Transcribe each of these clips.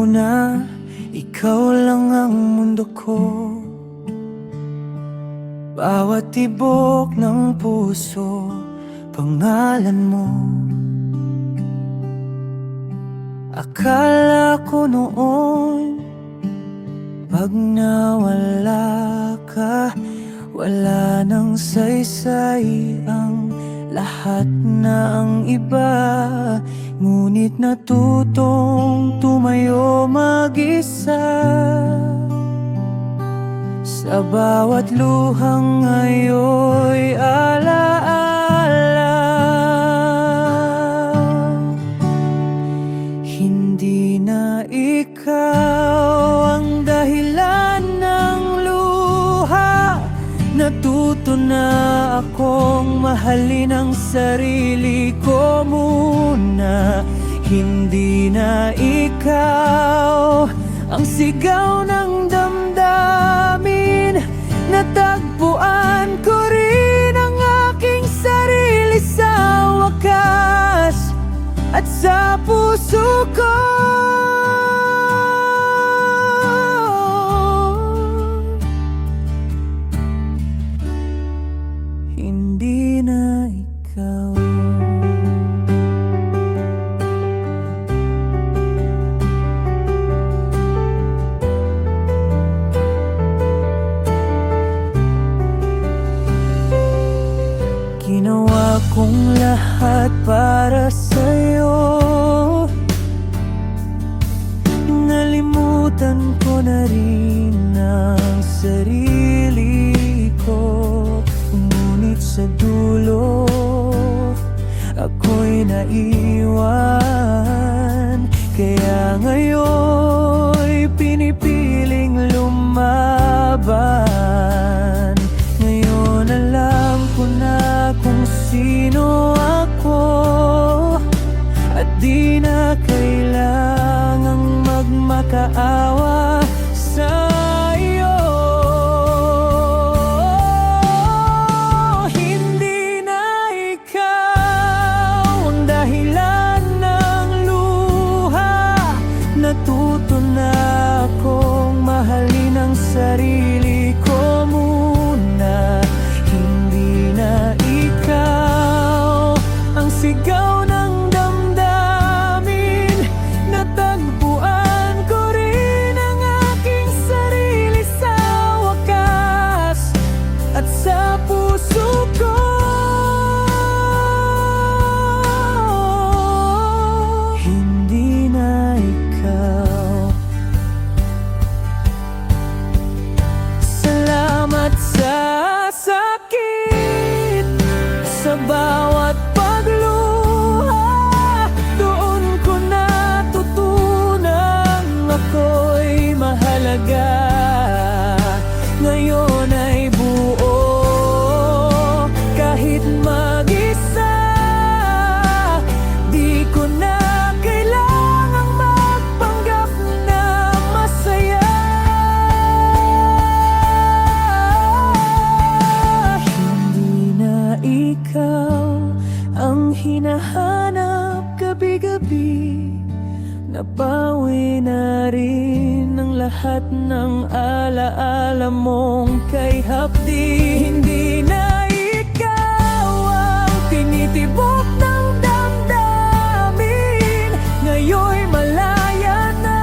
na ikaw lang ang mundo ko. Bawat tibok ng puso, pangalan mo. Akala ko noon, pag nawala ka, wala nang saysay ang lahat na ang iba. Ngunit natutong tumayo mag-isa sa bawat luhang ngayo'y alaala. Hindi na ikaw ang dahilan ng luha. Natuto na akong mahalin ang sarili ko muna. Hindi na ikaw ang sigaw ng damdamin. Natagpuan ko rin ang aking sarili sa wakas at sa puso ko. Hindi na ikaw. Ginawa kong lahat para sa'yo. Nalimutan ko na rin ang sarili ko. Ngunit sa dulo, ako'y naiwan. Kaya ngayon'y pinipiling lumaban. Ngayon alam ko na kung sino ako, at di na kailangang magmakaawa sa iyo. Hindi na ikaw ang dahilan ng luha. Natuto na akong mahalin ang sarili ko muna. Hindi na ikaw ang sigaw ng damdamin. Natagpuan ko rin ang aking sarili sa wakas at sa puso ko. Hindi na ikaw. Salamat sa sakit, sa bawat pagluha. Doon ko natutunan ako'y mahalaga. Ngayon ay buo kahit mag-isa. Di ko na kailangang magpanggap na masaya. Hindi na ikaw ang hinahanap gabi-gabi. Nabawi na rin ang lahat ng alaala mong kay hapdi. Hindi na ikaw ang tinitibok ng damdamin. Ngayon'y malaya na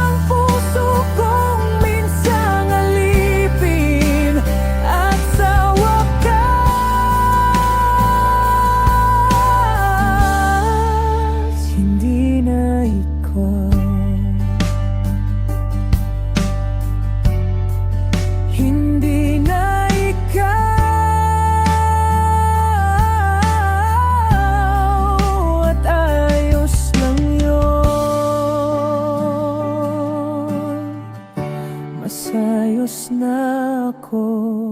ang puso kong minsang alipin. At sa wakas, hindi na ikaw. Hindi na ikaw, at ayos lang yun. Masayos na ako.